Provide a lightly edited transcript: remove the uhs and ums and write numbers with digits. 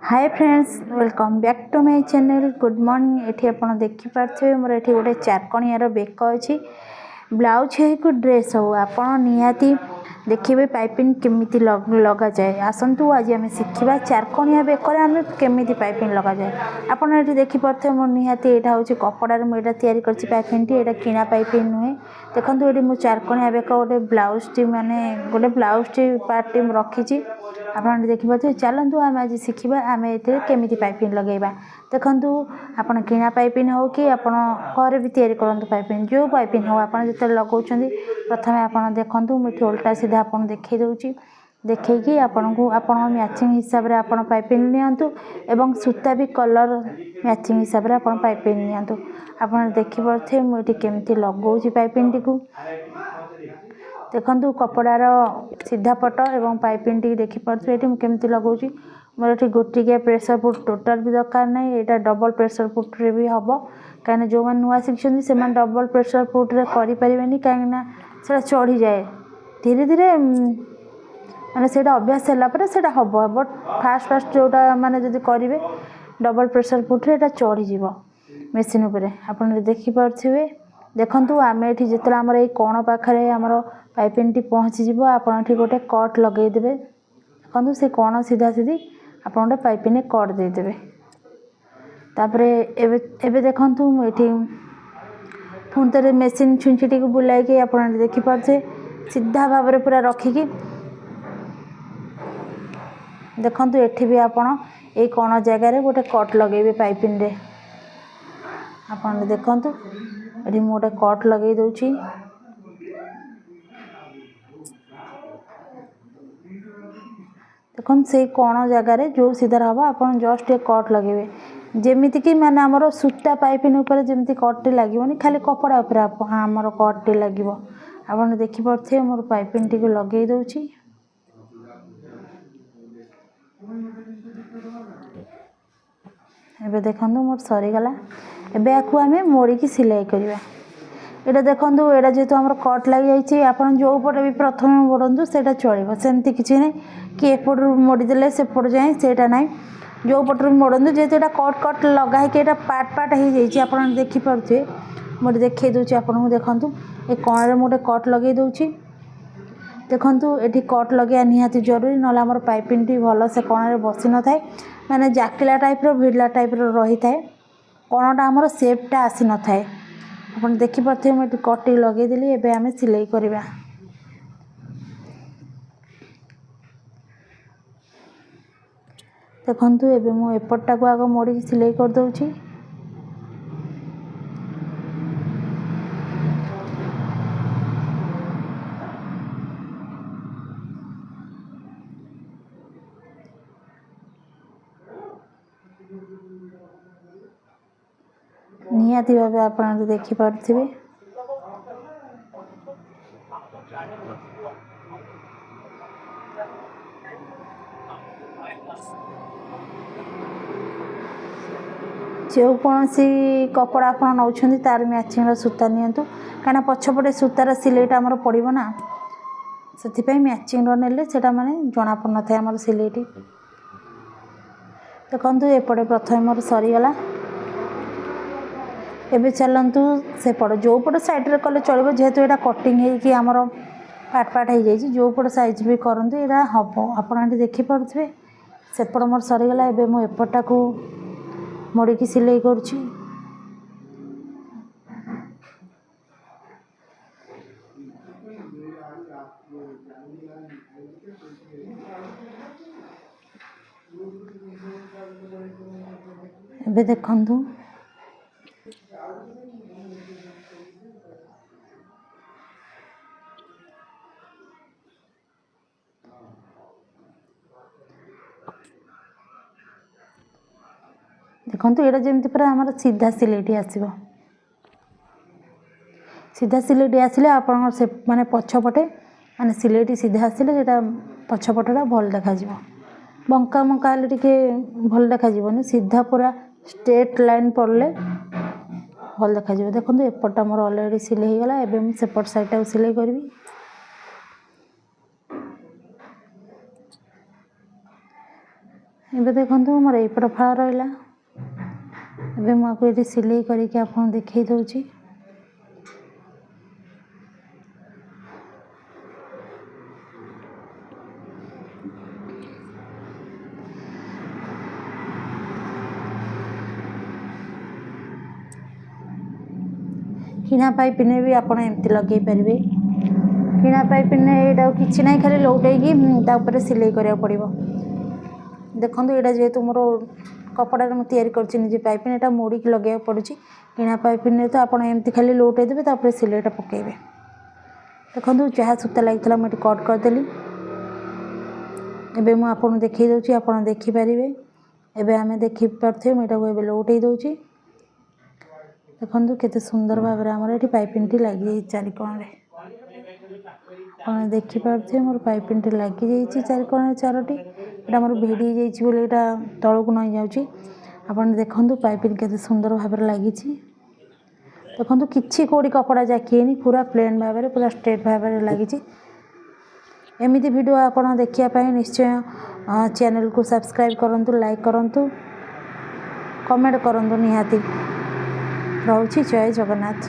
Hi friends welcome back to my channel good morning. एठी आपण देखि पारछे मोर एठी गोटे चारकणियार बेक अछि ब्लाउज है को ड्रेस हो आपण निहाती देखिए पाइपिंग केमिति लगा जाए। आसंतु आज आम शिखा चारकणिया बेकर आम केमिति पाइपिंग लगा जाए। आपड़ ये देखिपे मोर निहाती यहाँ हूँ कपड़ार मुझे तैयारी कर पाइपिंग टी एटा किणा पाइपिंग नुहे। देखो ये मो चारकणिया बेक गोटे ब्लाउज टी माने गोटे ब्लाउज टी पार्ट टी रखी आप देखिए। चलतु आम आज शिखा आम ये केमिति पाइपिंग लगेगा। देखु आप किणा पाइपिंग हो कि घर भी तैयारी करूँ पाइपिंग जो पाइपिंग हो आप जो लगाऊँ प्रथम आप देखूँ मुझे उल्टा सीधा आपको देखी दूची देखी आपन को मैचिंग हिसाब से आप पाइपिंग नियंतु एवं सूता भी कलर मैचिंग हिसाब से आप पाइपिंग नियंतु। आप देखिपे मुझे केमती लगाऊँ पाइपिंग टी को देखु कपड़ार सीधा पट एवं पाइपिंग टी देखिपे ये केमती लगाऊँ मोर ये गोटिकिया प्रेसर फुट टोटाल भी दरकार ना यहाँ डबल प्रेसर फुट रे भी हम कहीं जो मैंने नुआ शिखुं से डबल प्रेसर फुट रे करें कहीं चढ़ी जाए धीरे धीरे माने से अभ्यास है से हम बट फास्ट फास्ट जोटा माने जब करेंगे डबल प्रेसर फुट रे चढ़ी जीव मेसीन उपर आप देखिपे। देखु आम ये जिते आम कण पाखे आमर पाइपिंग टी पहुँची जीव आप गोटे कट लगेदेवे। देखो से कण सीधा सीधी आप गोटे पाइपिंग कट देदेवे। तापरे एबे देखु मुझे पुणी थे मेसीन छुंचीटी को बुलाई आप देखिपे सीधा भाव में पूरा रखिकी देखु एठी भी आपण ये कण जगार गोटे कट लगे पाइपिंग रे आप देखु ये गोटे कट लगे दूची देखो से कण जगार जो सीधार हम आप जस्ट ये कट लगे जमीती कि माने आमर सूता पाइपिंग उपर जमी कट लगे खाली कपड़ा उपर आमर कट लगे आप देखिपे मोर पाइपिंग टी को लगे दूची एबे देखो मोर सरीगला एबे आपको आम मोड़िकी सिलाई करवा। ये देखो यहाँ जेहतु आम कट लग आप जो पटे भी प्रथम मोड़ू से चलो सेमती किसी ना कि एपट मोड़ीदे सेपट जाए सेटा ना जो पटर मोड़ू जेहतु यहाँ कट कट लगा कि पार्ट पार्ट हो जाए देखिपे मुझे देखी दूसरी आपको देखूँ ये कण गोटे कट लगे दूची देखु ये कट लगे निहाती जरूरी ना आम पाइपिंग टी भल से कण बसी न था माने जाकिला टाइप भिड़ला टाइप रही था कणटा आमर सेपटा आसी न था आप देखिपे मुझे कट लगेदेली एवं आम सिलाई करवा। देखु एवं मु एपटा को आग मोड़ी सिलाई कर दूची निहाती भाव आप देखिपे जो कौन सी कपड़ा आप नौ तार मैचिंग सूता नियंतु कहीं पछपटे सूतार सिलाईटा आमर पड़ो ना से मैचिंग नेले से माने जना पड़ न था आम सिलाईटी। देखु एपटे प्रथम मोर सरीगला एबे चलतु सेपट जो पट साइड कले चलो जेहेतु यहाँ कटिंग होमर पार्ट पार्ट हो जाए जो पट साइज भी करते यहाँ हम आप देखिपे सेपट मोर सरीगला एबे मु एपटा को मोड़िकी सिलाई करुँची एबे देखु देखो यहाँ जमी पूरा आम सीधा सिलाईटी आसो सीधा सिलाईटी आसिले आप माने पछपटे माने सिलाईटी सीधा आसिले पछपटा भल देखा बंका मंका टे भल देखा सीधा पूरा स्ट्रेट लाइन पड़े भल देखा। देखो एपटा मोर अलरेडी सिलाई होगा एवं सेपट साइड सिलाई करी ଏବେ ଦେଖନ୍ତୁ ମୋର ଏଇପଟ ଫାଳ ରହିଲା। ଏବେ ମୁଁ ଆକୁ ଏଠି ସିଲେଇ କରିକି ଆପଣଙ୍କୁ ଦେଖେଇ ଦେଉଛି। କିଣା ପାଇପିନେ ବି ଆପଣ ଏମିତି ଲଗାଇ ପାରିବେ। କିଣା ପାଇପିନେ ଏଇଟା କିଛି ନାହିଁ, ଖାଲି ଲଉଟେଇକି ତା ଉପରେ ସିଲେଇ କରିବାକୁ ପଡ଼ିବ। ଦେଖନ୍ତୁ ଏଇଟା ଯେହେତୁ ମୋର କପଡ଼ାରେ ମୁଁ ତିଆରି କରିଛି ନିଜେ ପାଇପିନ୍, ଏଇଟା ମୋଡ଼ିକି ଲଗାଇବାକୁ ପଡ଼ୁଛି। କିଣା ପାଇପିନରେ ତ ଆପଣ ଏମିତି ଖାଲି ଲଉଟେଇ ଦେବେ, ତାପରେ ସିଲେଇଟା ପକାଇବେ। ଦେଖନ୍ତୁ ଯାହା ସୂତା ଲାଗିଥିଲା ମୁଁ ଏଠି କଟ୍ କରିଦେଲି। ଏବେ ମୁଁ ଆପଣଙ୍କୁ ଦେଖେଇ ଦେଉଛି, ଆପଣ ଦେଖିପାରିବେ। ଏବେ ଆମେ ଦେଖିପାରୁଥିବେ, ମୁଁ ଏଇଟାକୁ ଏବେ ଲଉଟେଇ ଦେଉଛି। ଦେଖନ୍ତୁ କେତେ ସୁନ୍ଦର ଭାବରେ ଆମର ଏଠି ପାଇପିନ୍ଟି ଲାଗିଯାଇଛି ଚାରିକୋଣରେ। ଆପଣ ଦେଖିପାରୁଥିବେ ମୋର ପାଇପିନ୍ଟି ଲାଗିଯାଇଛି ଚାରିକୋଣରେ ଚାରୋଟି। ଏଇଟା ଆମର ଭିଡ଼ି ଯାଇଛି ବୋଲି ଏଇଟା ତଳକୁ ନଇଁ ଯାଉଛି। ଆପଣ ଦେଖନ୍ତୁ ପାଇପିନ୍ କେତେ ସୁନ୍ଦର ଭାବରେ ଲାଗିଛି। ଦେଖନ୍ତୁ କିଛି କେଉଁଠି କପଡ଼ା ଜାକି ହେଇନି, ପୁରା ପ୍ଲେନ୍ ଭାବରେ, ପୁରା ଷ୍ଟ୍ରେଟ୍ ଭାବରେ ଲାଗିଛି। ଏମିତି ଭିଡ଼ିଓ ଆପଣ ଦେଖିବା ପାଇଁ ନିଶ୍ଚୟ ଚ୍ୟାନେଲକୁ ସବସ୍କ୍ରାଇବ୍ କରନ୍ତୁ, ଲାଇକ୍ କରନ୍ତୁ, କମେଣ୍ଟ କରନ୍ତୁ ନିହାତି। ରହୁଛି, ଜୟ ଜଗନ୍ନାଥ।